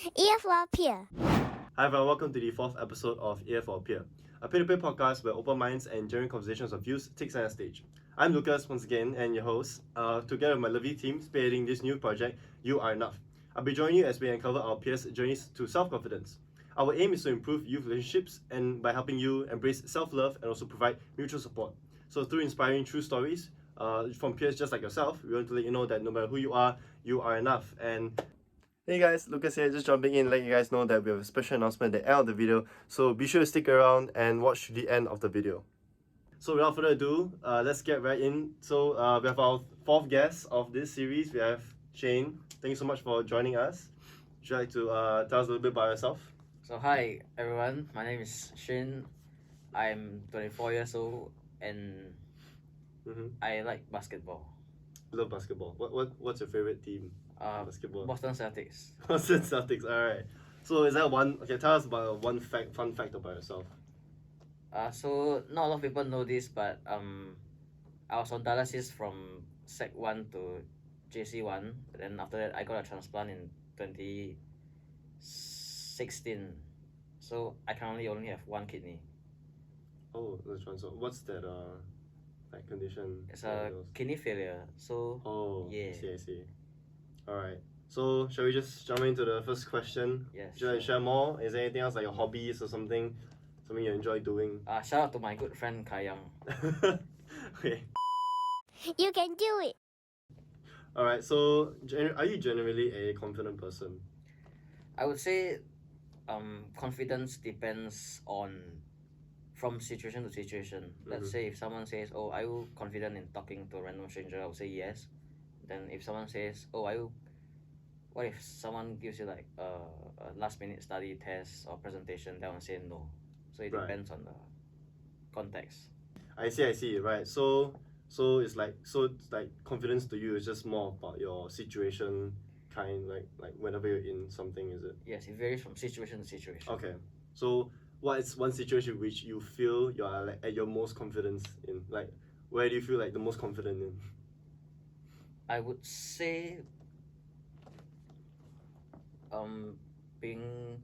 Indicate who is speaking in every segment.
Speaker 1: Ep.4.
Speaker 2: Hi everyone, welcome to the fourth episode of Ep.4, a peer-to-peer podcast where open minds and genuine conversations of views take center stage. I'm Lucas once again and your host. Together with my lovely team spearheading this new project, You Are Enough. I'll be joining you as we uncover our peers' journeys to self-confidence. Our aim is to improve youth relationships and by helping you embrace self-love and also provide mutual support. So through inspiring true stories from peers just like yourself, we want to let you know that no matter who you are enough. And hey guys, Lucas here, just jumping in, letting you guys know that we have a special announcement at the end of the video, so be sure to stick around and watch to the end of the video. So without further ado, let's get right in. So we have our fourth guest of this series. We have Shane. Thank you so much for joining us. Would you like to tell us a little bit about yourself?
Speaker 3: So hi everyone, my name is Shane. I'm 24 years old and I like basketball.
Speaker 2: Love basketball. What's your favorite team? Basketball.
Speaker 3: Boston Celtics.
Speaker 2: Boston Celtics. All right. So is that one? Okay, tell us about one fun fact about yourself.
Speaker 3: So not a lot of people know this, but I was on dialysis from Sec 1 to JC 1. Then after that, I got a transplant in 2016. So I currently only have one kidney.
Speaker 2: Oh, the transplant. What's that like condition?
Speaker 3: It's a kidney failure. So yeah.
Speaker 2: I see. All right. So shall we just jump into the first question?
Speaker 3: Yes.
Speaker 2: Should I share more? Is there anything else like your hobbies or something you enjoy doing?
Speaker 3: Shout out to my good friend Kayang.
Speaker 2: Okay.
Speaker 1: You can do it.
Speaker 2: All right. So are you generally a confident person?
Speaker 3: I would say confidence depends on from situation to situation. Let's say if someone says, "Oh, are you confident in talking to a random stranger?" I would say yes. Then if someone says, "Oh, what if someone gives you like a last minute study test or presentation?" Then I would say no. So it depends on the context.
Speaker 2: I see. Right. So it's like confidence to you is just more about your situation, kind like whenever you're in something, is it?
Speaker 3: Yes, it varies from situation to situation.
Speaker 2: Okay. So what is one situation which you feel you are like at your most confidence in? Like where do you feel like the most confident in?
Speaker 3: I would say being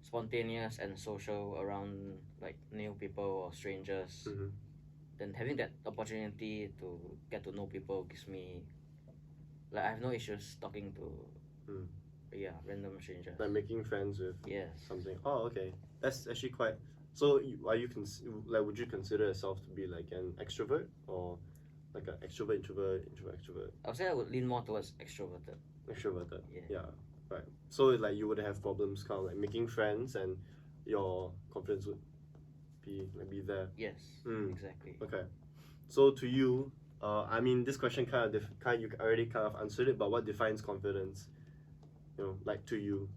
Speaker 3: spontaneous and social around like new people or strangers. Then having that opportunity to get to know people gives me like I have no issues talking to random strangers.
Speaker 2: Like making friends with something. Oh, okay. That's actually quite. So are you would you consider yourself to be like an extrovert or like an extrovert, introvert?
Speaker 3: I would say I would lean more towards extroverted.
Speaker 2: Extroverted. Yeah. Right. So like you would have problems kind of like making friends and your confidence would be there.
Speaker 3: Yes. Exactly.
Speaker 2: Okay. So to you, I mean this question you already kind of answered it, but what defines confidence? You know, like to you.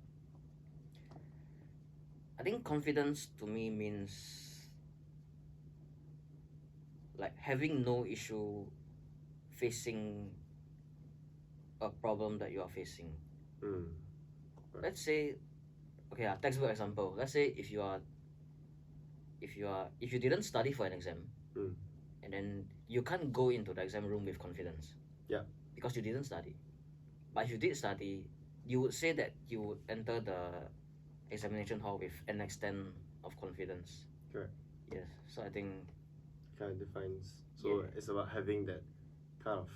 Speaker 3: I think confidence to me means like having no issue facing a problem that you are facing. Right. Let's say, okay, a textbook example. Let's say if you didn't study for an exam, and then you can't go into the exam room with confidence.
Speaker 2: Yeah.
Speaker 3: Because you didn't study. But if you did study, you would say that you would enter the examination hall with an extent of confidence.
Speaker 2: Correct.
Speaker 3: Yes. So I think
Speaker 2: kind of defines. So it's about having that kind of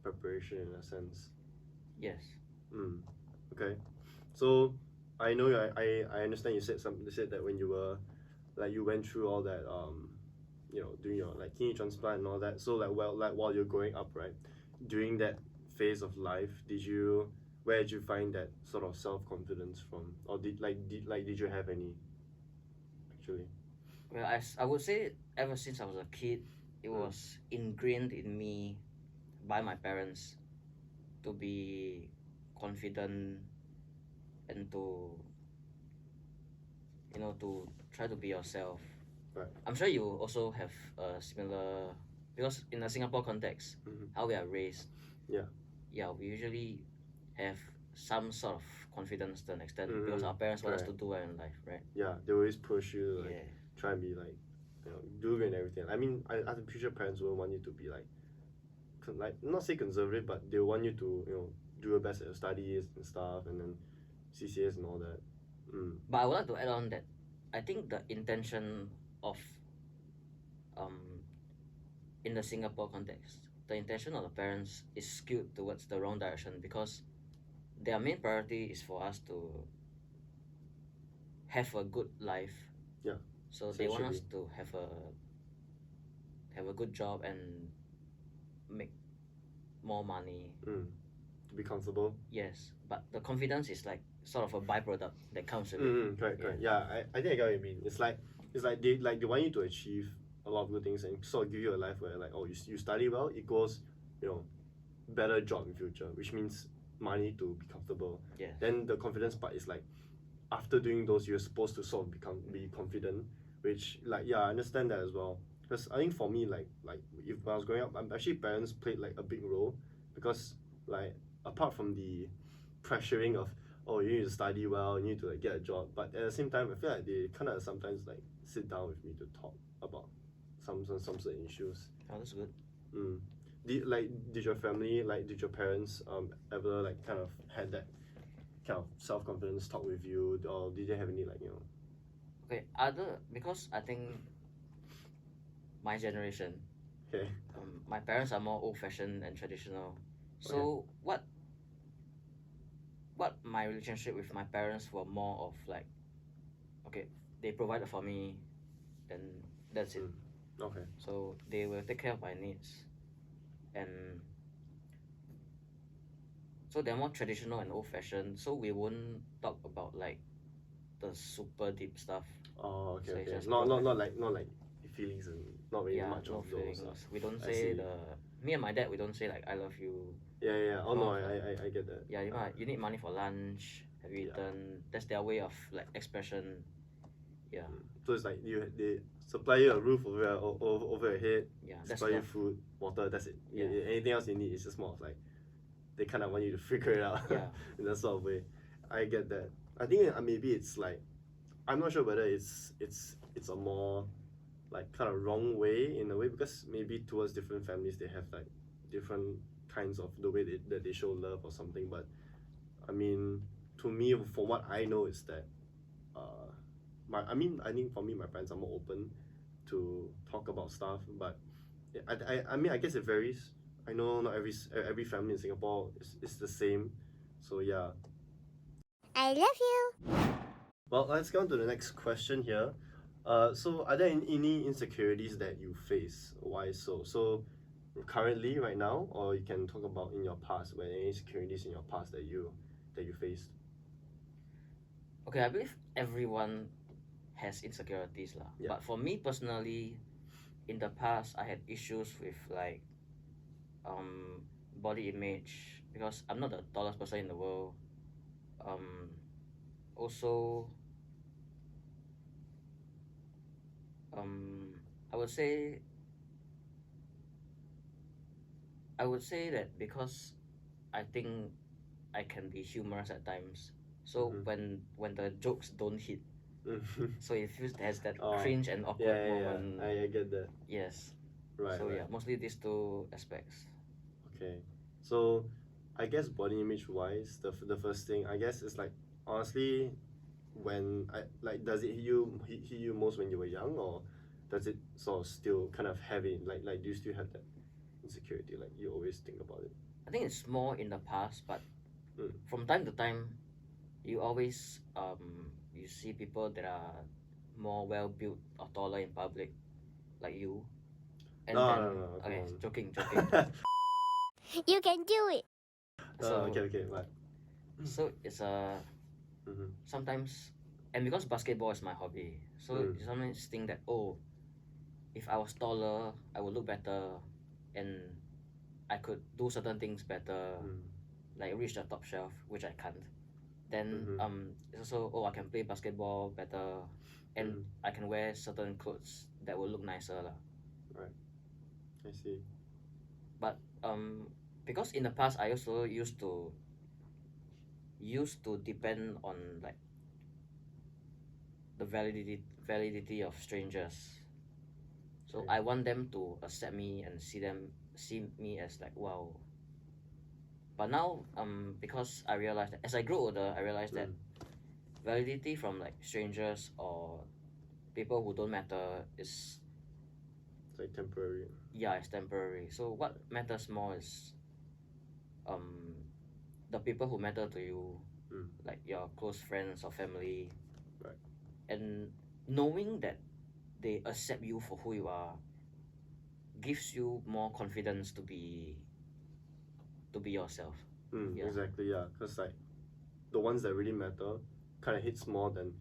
Speaker 2: preparation in a sense.
Speaker 3: Yes.
Speaker 2: Okay. So I know I understand you said that when you were like you went through all that doing your like kidney transplant and all that. So while you're growing up, right, during that phase of life, where did you find that sort of self-confidence from, or did you have any actually?
Speaker 3: Well, I would say ever since I was a kid, it was ingrained in me by my parents to be confident and to try to be yourself.
Speaker 2: Right.
Speaker 3: I'm sure you also have a similar, because in a Singapore context, how we are raised, we usually have some sort of confidence to an extent because our parents want us to do well in life, right?
Speaker 2: Yeah, they always push you to try and be like, do and everything. I mean, I'm pretty sure parents will want you to be like not say conservative, but they want you to do your best at your studies and stuff, and then CCAs and all that.
Speaker 3: But I would like to add on that I think the intention of um in the Singapore context, the intention of the parents is skewed towards the wrong direction because their main priority is for us to have a good life.
Speaker 2: Yeah,
Speaker 3: So they want us
Speaker 2: essentially.
Speaker 3: to have a good job and make more money.
Speaker 2: To be comfortable.
Speaker 3: Yes, but the confidence is like sort of a byproduct that comes with it.
Speaker 2: Correct, correct. Yeah, I think I get what you mean. It's like they want you to achieve a lot of good things and sort of give you a life where like, oh, you study well equals, you know, better job in future, which means money to be comfortable.
Speaker 3: Yes.
Speaker 2: Then the confidence part is like, after doing those, you're supposed to sort of be confident, which like, yeah, I understand that as well. Because I think for me, like if when I was growing up, actually parents played like a big role, because like apart from the pressuring of, oh, you need to study well, you need to like get a job, but at the same time I feel like they kind of sometimes like sit down with me to talk about some certain issues.
Speaker 3: Oh, that's good.
Speaker 2: Did your family, like did your parents ever like kind of had that kind of self-confidence talk with you, or did they have any like, you know?
Speaker 3: Okay, because I think my generation,
Speaker 2: Okay.
Speaker 3: my parents are more old-fashioned and traditional. So what my relationship with my parents were more of like, okay, they provided for me, and that's it.
Speaker 2: Okay.
Speaker 3: So they will take care of my needs, and so they're more traditional and old-fashioned. So we won't talk about like the super deep stuff.
Speaker 2: Oh, okay,
Speaker 3: So it's
Speaker 2: okay.
Speaker 3: just
Speaker 2: Not
Speaker 3: provide.
Speaker 2: like feelings and not really
Speaker 3: Yeah,
Speaker 2: much
Speaker 3: no
Speaker 2: of those.
Speaker 3: feelings. We don't
Speaker 2: I
Speaker 3: say
Speaker 2: see.
Speaker 3: me and my dad. We don't say like I love you.
Speaker 2: Yeah. Oh no,
Speaker 3: More of like,
Speaker 2: I get that.
Speaker 3: yeah, you need money for lunch. Have you
Speaker 2: Yeah.
Speaker 3: eaten? That's their way of like expression. Yeah,
Speaker 2: So it's like they supply you a roof over your head,
Speaker 3: yeah, that's
Speaker 2: supply you
Speaker 3: enough.
Speaker 2: food, water. That's it.
Speaker 3: Yeah.
Speaker 2: Anything else you need is just more of like, they kind of want you to figure it out.
Speaker 3: Yeah.
Speaker 2: In that sort of way. I get that. I think maybe it's like, I'm not sure whether it's a more like kind of wrong way in a way, because maybe towards different families they have like different kinds of the way that they show love or something. But I mean, to me, from what I know, is that I think for me, my parents are more open to talk about stuff. But I mean, I guess it varies. I know not every family in Singapore is the same. So yeah.
Speaker 1: I love you.
Speaker 2: Well, let's go on to the next question here. So are there any insecurities that you face? Why so? So currently, right now, or you can talk about in your past, where any insecurities in your past that you faced.
Speaker 3: Okay, I believe everyone has insecurities lah.
Speaker 2: Yeah.
Speaker 3: But for me personally, in the past, I had issues with like body image because I'm not the tallest person in the world. Also, I would say that because I think I can be humorous at times. So when the jokes don't hit, so it feels there's that cringe and awkward moment.
Speaker 2: I get that.
Speaker 3: Yes.
Speaker 2: Right.
Speaker 3: So yeah, mostly these two aspects.
Speaker 2: Okay. So I guess body image wise, the first thing I guess is like, honestly, when does it hit you most when you were young, or does it sort of still kind of heavy, like do you still have that insecurity, like you always think about it?
Speaker 3: I think it's more in the past, but from time to time, you always you see people that are more well built or taller in public, like you. And
Speaker 2: No,
Speaker 3: then,
Speaker 2: no, no, come
Speaker 3: okay,
Speaker 2: on.
Speaker 3: joking.
Speaker 1: You can do it.
Speaker 3: So
Speaker 2: okay, what?
Speaker 3: so it's sometimes, and because basketball is my hobby, so you sometimes think that, oh, if I was taller, I would look better, and I could do certain things better, like reach the top shelf, which I can't. Then it's also, oh, I can play basketball better, and I can wear certain clothes that will look nicer lah.
Speaker 2: Right. I see.
Speaker 3: But because in the past I also used to depend on like the validity of strangers. So
Speaker 2: Okay.
Speaker 3: I want them to accept me and see me as like, wow, But now, because I realized that as I grow older, I realized that validity from like strangers or people who don't matter is
Speaker 2: It's like temporary.
Speaker 3: it's temporary. So what matters more is um the people who matter to you, like your close friends or family,
Speaker 2: Right.
Speaker 3: and knowing that they accept you for who you are gives you more confidence to be yourself. Yeah.
Speaker 2: Exactly, yeah. Because like the ones that really matter kind of hits more than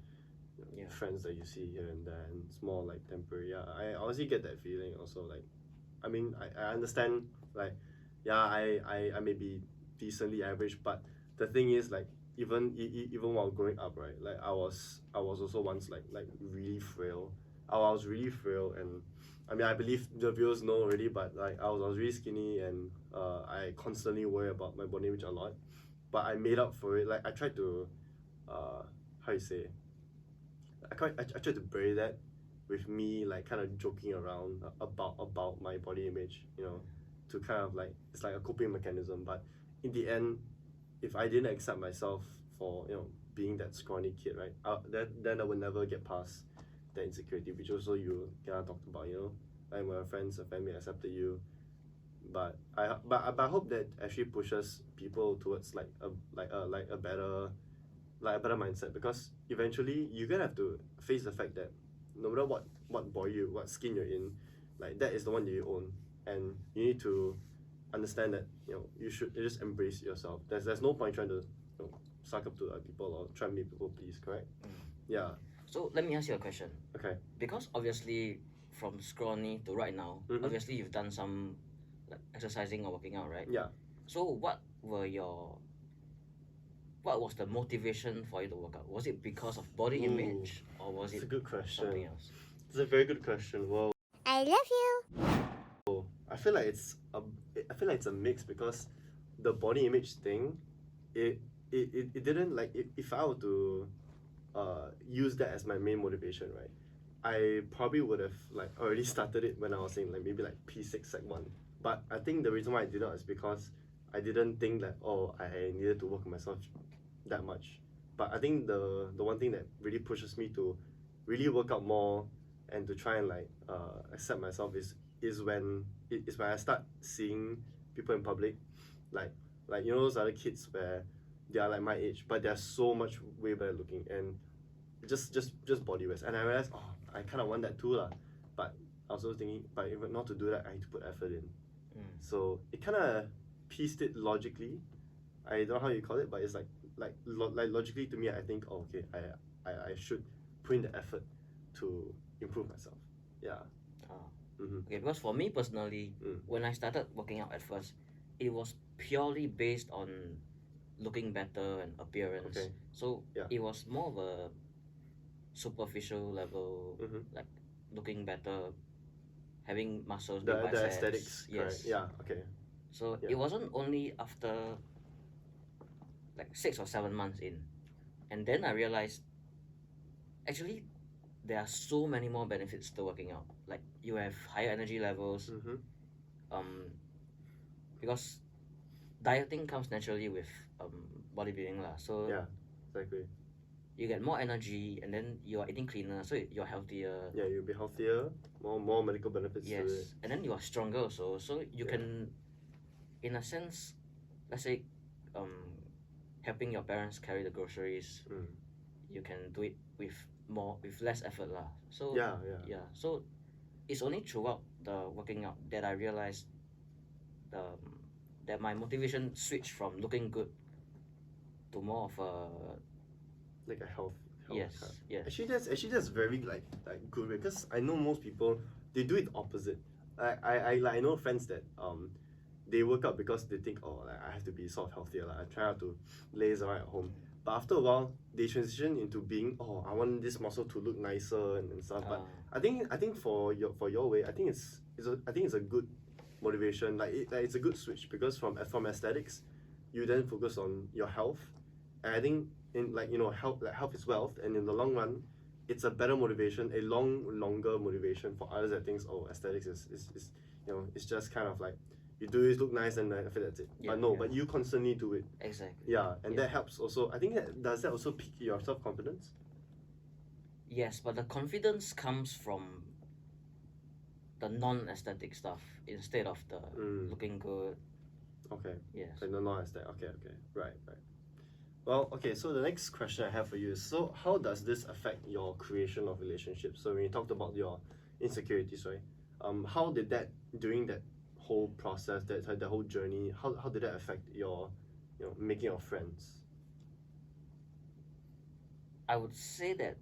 Speaker 3: Yeah.
Speaker 2: friends that you see here and there, and it's more like temporary. Yeah, I honestly get that feeling also. Like, I mean, I understand, like, yeah, I may be decently average, but the thing is, like, even while growing up, right, like I was also once like really frail. I was really frail, and I mean I believe the viewers know already, but like I was really skinny, and I constantly worry about my body image a lot, but I made up for it. Like I tried to, how you say, I tried to bury that with me like kind of joking around about my body image, to kind of like it's like a coping mechanism. But in the end, if I didn't accept myself for being that scrawny kid, right, then I would never get past that insecurity, which also you kind of talked about, like when your friends or family accepted you. But I hope that actually pushes people towards like a better mindset, because eventually you're gonna have to face the fact that no matter what body what skin you're in, like that is the one that you own, and you need to understand that you should just embrace yourself. There's no point trying to suck up to other people or try and make people please, correct? Yeah.
Speaker 3: So let me ask you a question.
Speaker 2: Okay.
Speaker 3: Because obviously from scrawny to right now, obviously you've done some like exercising or working out, right?
Speaker 2: Yeah.
Speaker 3: So what was the motivation for you to work out? Was it because of body image or was
Speaker 2: That's
Speaker 3: it
Speaker 2: a good question.
Speaker 3: something else?
Speaker 2: It's a very good question. Well,
Speaker 1: I love you.
Speaker 2: I feel like it's a mix, because the body image thing, it didn't like if I were to use that as my main motivation, right? I probably would have like already started it when I was in like maybe like P6 Sec 1. But I think the reason why I did not is because I didn't think that I needed to work on myself that much. But I think the one thing that really pushes me to really work out more and to try and like accept myself is when I start seeing people in public, like those other kids where they are like my age, but they're so much way better looking, and just body waste. And I realized, I kind of want that too lah. But I was also thinking, but even not to do that, I need to put effort in. So it kind of pieced it logically. I don't know how you call it, but it's like logically to me, I think, okay, I should put in the effort to improve myself. Yeah.
Speaker 3: Okay, because for me personally, when I started working out at first, it was purely based on looking better and appearance.
Speaker 2: Okay.
Speaker 3: So
Speaker 2: Yeah.
Speaker 3: it was more of a superficial level, like looking better, having muscles, big
Speaker 2: The
Speaker 3: biceps.
Speaker 2: aesthetics, correct?
Speaker 3: Yes.
Speaker 2: Yeah. Okay.
Speaker 3: So
Speaker 2: Yeah.
Speaker 3: it wasn't only after like 6 or 7 months in, and then I realized actually there are so many more benefits to working out. Like you have higher energy levels, because dieting comes naturally with bodybuilding lah. So
Speaker 2: Yeah. Exactly.
Speaker 3: you get more energy, and then you are eating cleaner, so you're healthier.
Speaker 2: Yeah, you'll be healthier, more medical benefits to it.
Speaker 3: Yes, and then you are stronger also. So you can, in a sense, let's say, helping your parents carry the groceries. You can do it with less effort lah. So
Speaker 2: Yeah.
Speaker 3: So it's only throughout the working out that I realized that my motivation switched from looking good to more of a
Speaker 2: Like a health.
Speaker 3: yes.
Speaker 2: Actually that's very like good, because I know most people, they do it opposite. I know friends that they work out because they think, like I have to be sort of healthier, like I try not to laze around at home. But after a while, they transition into being, I want this muscle to look nicer and stuff. But I think for your way, I think it's a good motivation. It's a good switch, because from aesthetics, you then focus on your health, and I think in health is wealth, and in the long run, it's a better motivation, a longer motivation for others that thinks, aesthetics is it's just kind of like you do this, look nice, and I feel that's it.
Speaker 3: Yeah,
Speaker 2: But no,
Speaker 3: yeah.
Speaker 2: but you constantly do it.
Speaker 3: Exactly.
Speaker 2: Yeah, and
Speaker 3: Yeah.
Speaker 2: that helps also. I think does that also pique your self confidence?
Speaker 3: Yes, but the confidence comes from the non-aesthetic stuff instead of the looking good.
Speaker 2: Okay.
Speaker 3: Yes.
Speaker 2: Like no aesthetic. Okay. Right. Well, okay, so the next question I have for you is, so how does this affect your creation of relationships? So when you talked about your insecurities, right? How did that, during that whole process, that whole journey, how did that affect your, making of friends?
Speaker 3: I would say that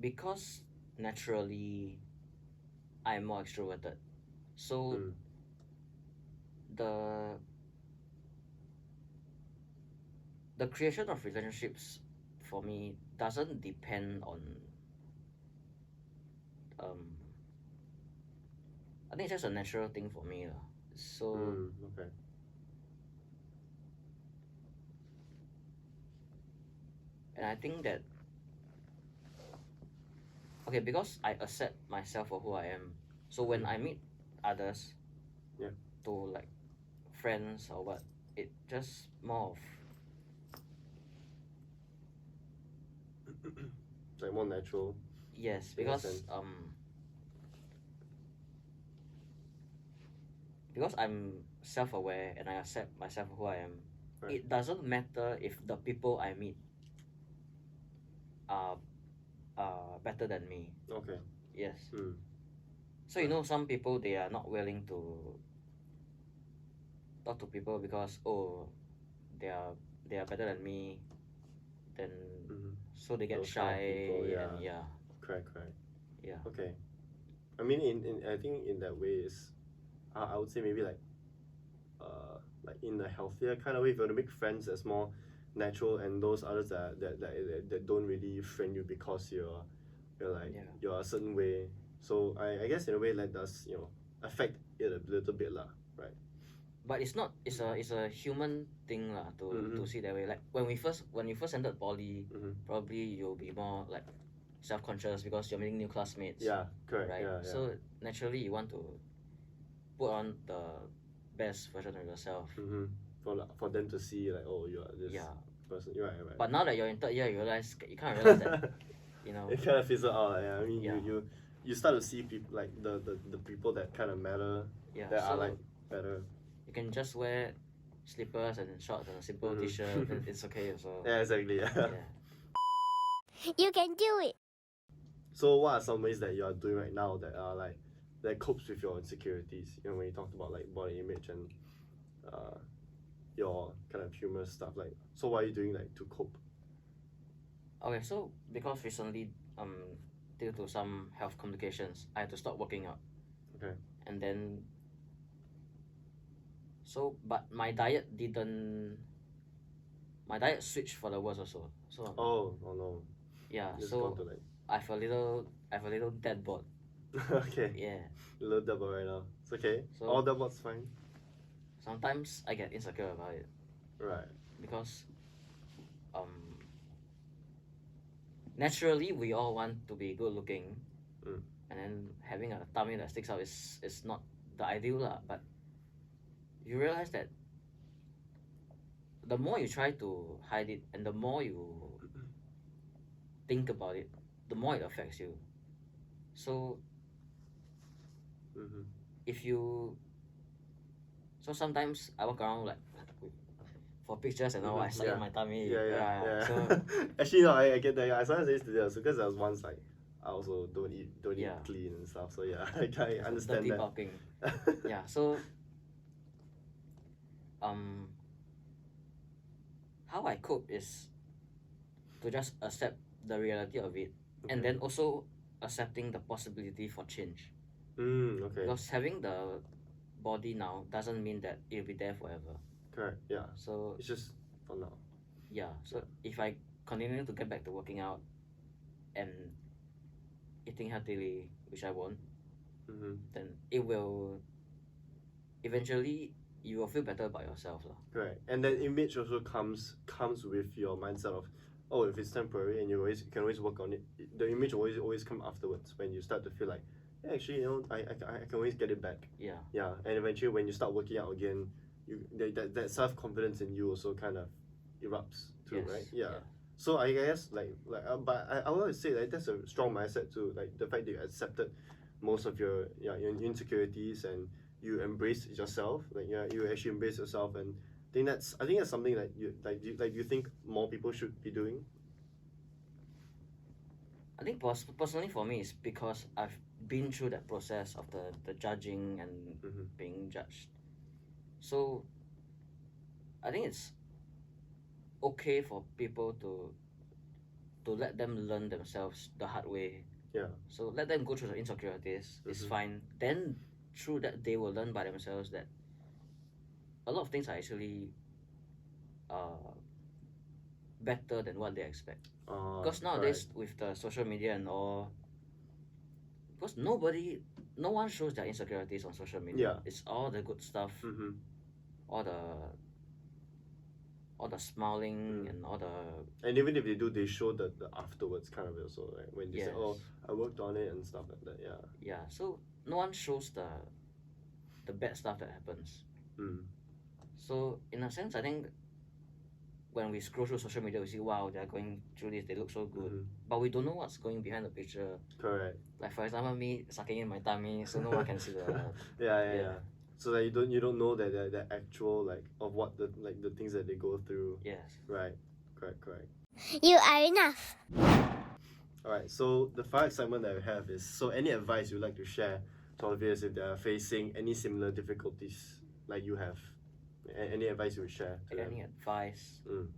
Speaker 3: because naturally I'm more extroverted, so the creation of relationships for me doesn't depend on I think it's just a natural thing for me lah. So
Speaker 2: Okay.
Speaker 3: and I think that okay, because I accept myself for who I am, so when I meet others,
Speaker 2: Yeah.
Speaker 3: to like friends or what, it just more of
Speaker 2: It's like more natural.
Speaker 3: yes,
Speaker 2: in a
Speaker 3: because
Speaker 2: sense.
Speaker 3: because I'm self-aware and I accept myself for who I am.
Speaker 2: Right.
Speaker 3: It doesn't matter if the people I meet are better than me.
Speaker 2: Okay.
Speaker 3: Yes.
Speaker 2: Mm.
Speaker 3: So you know, some people they are not willing to talk to people because they are better than me, then so they get
Speaker 2: Those kind of
Speaker 3: shy
Speaker 2: people, yeah.
Speaker 3: and yeah.
Speaker 2: Correct.
Speaker 3: Yeah.
Speaker 2: Okay. I mean, in I think in that way is, I would say maybe like in a healthier kind of way. If you want to make friends that's more natural, and those others that don't really friend you because you're like you're a certain way. So I guess in a way that does affect it a little bit lah, right?
Speaker 3: But it's not. It's a human thing lah to see that way. Like when you first entered poly, probably you'll be more like self-conscious because you're meeting new classmates.
Speaker 2: Yeah, correct.
Speaker 3: Right.
Speaker 2: Yeah.
Speaker 3: So naturally you want to put on the best version of yourself.
Speaker 2: For them to see like, oh, you are this person. You're right.
Speaker 3: But now that you're in third year, you kind of realize that
Speaker 2: it kind of fizzles out. Yeah, I mean,
Speaker 3: Yeah.
Speaker 2: you start to see people like the people that kind of matter.
Speaker 3: Yeah,
Speaker 2: that
Speaker 3: so
Speaker 2: are like better.
Speaker 3: You can just wear slippers and shorts and a simple t-shirt. Then it's okay also.
Speaker 2: Yeah, exactly. Yeah.
Speaker 1: You can do it.
Speaker 2: So what are some ways that you are doing right now that are like that copes with your insecurities? When you talked about like body image and your kind of humorous stuff, like, so what are you doing like to cope?
Speaker 3: Okay, so because recently due to some health complications, I had to stop working out.
Speaker 2: Okay.
Speaker 3: And then but my diet switched for the worse also. So
Speaker 2: oh no.
Speaker 3: Yeah,
Speaker 2: Just
Speaker 3: so
Speaker 2: gone to like
Speaker 3: I have a little dead bod.
Speaker 2: okay.
Speaker 3: Yeah.
Speaker 2: A little double right now. It's okay.
Speaker 3: So
Speaker 2: all double's fine.
Speaker 3: Sometimes I get insecure about it.
Speaker 2: Right.
Speaker 3: Because naturally we all want to be good looking, and then having a tummy that sticks out is not the ideal lah. But you realize that the more you try to hide it and the more you think about it, the more it affects you. So if you sometimes I walk around like for pictures and all, I suck in my tummy.
Speaker 2: Yeah.
Speaker 3: So
Speaker 2: actually, no, I get that. Yeah, I sometimes used to do that because I was once like, I also don't eat clean and stuff. So yeah, I understand
Speaker 3: dirty
Speaker 2: that.
Speaker 3: bulking. Yeah. So how I cope is to just accept the reality of it, and then also accepting the possibility for change.
Speaker 2: Okay.
Speaker 3: Because having the body now doesn't mean that it'll be there forever.
Speaker 2: Correct. Yeah.
Speaker 3: So
Speaker 2: it's just for now.
Speaker 3: Yeah. So if I continue to get back to working out and eating healthily, which I won't, then it will eventually you will feel better about yourself lah.
Speaker 2: Correct. And that image also comes with your mindset of, if it's temporary and you can always work on it. The image will always come afterwards when you start to feel like yeah, actually, I can always get it back.
Speaker 3: Yeah.
Speaker 2: Yeah, and eventually when you start working out again, that self confidence in you also kind of erupts too,
Speaker 3: Yes.
Speaker 2: right? Yeah. So I guess but I want to say that that's a strong mindset too. Like the fact that you accepted most of your your insecurities and you embrace yourself. Like yeah, you actually embrace yourself, and I think that's something that you think more people should be doing.
Speaker 3: I think personally for me, it's because I've been through that process of the judging and
Speaker 2: Mm-hmm.
Speaker 3: being judged. So I think it's okay for people to let them learn themselves the hard way.
Speaker 2: Yeah.
Speaker 3: So let them go through the insecurities. It's
Speaker 2: Mhm.
Speaker 3: fine. Then through that they will learn by themselves that a lot of things are actually uh better than what they expect. Because nowadays with the social media and all, because no one shows their insecurities on social media.
Speaker 2: Yeah.
Speaker 3: It's all the good stuff,
Speaker 2: Mm-hmm.
Speaker 3: all the smiling
Speaker 2: Mm.
Speaker 3: and all the
Speaker 2: And even if they do, they show the afterwards kind of also, right? When they say, "Oh,
Speaker 3: yes,
Speaker 2: I worked on it" and stuff like that. Yeah.
Speaker 3: yeah. So no one shows the bad stuff that happens.
Speaker 2: Mm.
Speaker 3: So in a sense, I think when we scroll through social media, we see wow, they're going through this, they look so good,
Speaker 2: Mhm.
Speaker 3: but we don't know what's going behind the picture.
Speaker 2: Correct.
Speaker 3: Like for example, me sucking in my tummy, so no one can see the
Speaker 2: Yeah.
Speaker 3: yeah.
Speaker 2: So that you don't know that the actual like of what the things that they go through.
Speaker 3: Yes.
Speaker 2: Right. Correct.
Speaker 1: You are enough.
Speaker 2: All right. So the final segment that we have is, so any advice you'd like to share to our viewers if they are facing any similar difficulties like you have? Any advice you would share to them?
Speaker 3: Any advice?
Speaker 2: Mm.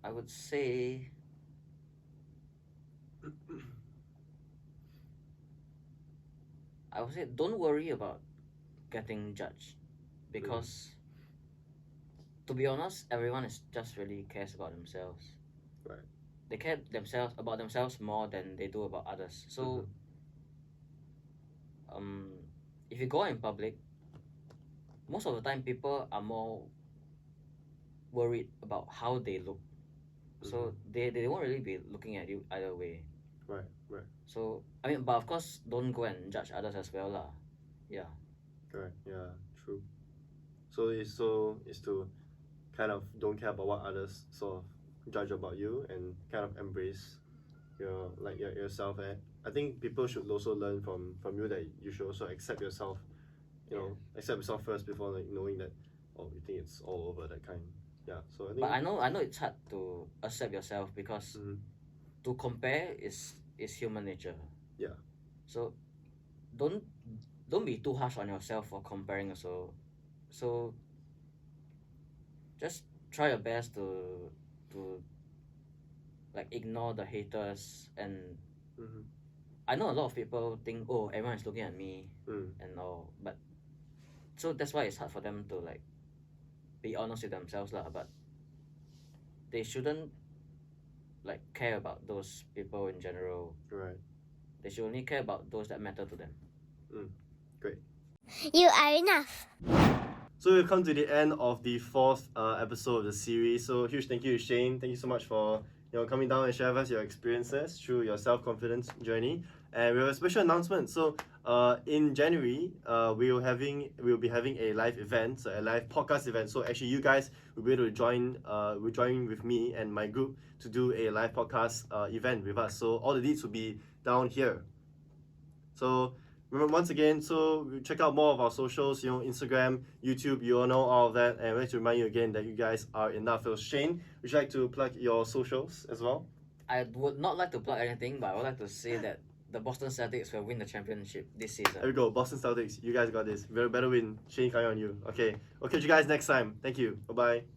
Speaker 3: I would say don't worry about getting judged, because to be honest, everyone is just really cares about themselves.
Speaker 2: Right.
Speaker 3: They care about themselves more than they do about others. So if you go out in public, most of the time people are more worried about how they look. So they won't really be looking at you either way.
Speaker 2: Right.
Speaker 3: So I mean, but of course, don't go and judge others as well, lah. Yeah.
Speaker 2: Correct. Yeah. True. So it's to kind of don't care about what others sort of judge about you and kind of embrace yourself. And I think people should also learn from you that you should also accept yourself. Accept yourself first before like knowing that, oh, you think it's all over, that kind. Yeah. So I think.
Speaker 3: But I know it's hard to accept yourself because to compare is human nature.
Speaker 2: Yeah.
Speaker 3: So don't be too harsh on yourself for comparing also. So just try your best to like ignore the haters. And I know a lot of people think, oh, everyone is looking at me and all, but so that's why it's hard for them to like be honest with themselves lah. But they shouldn't like care about those people in general.
Speaker 2: Right.
Speaker 3: They should only care about those that matter to them.
Speaker 2: Great.
Speaker 1: You are enough.
Speaker 2: So we've come to the end of the fourth episode of the series. So huge thank you to Shane. Thank you so much for coming down and share with us your experiences through your self-confidence journey. And we have a special announcement. So in January, we'll be having a live event, so a live podcast event. So actually, you guys will be able to join with me and my group to do a live podcast event with us. So all the deets will be down here. So remember, once again, so check out more of our socials, Instagram, YouTube, you all know all of that. And I'd like to remind you again that you guys are enough. So Shane, would you like to plug your socials as well?
Speaker 3: I would not like to plug anything, but I would like to say that the Boston Celtics will win the championship this season.
Speaker 2: There we go, Boston Celtics. You guys got this. Better win. Shane, carry on you. Okay, we'll catch you guys next time. Thank you. Bye-bye.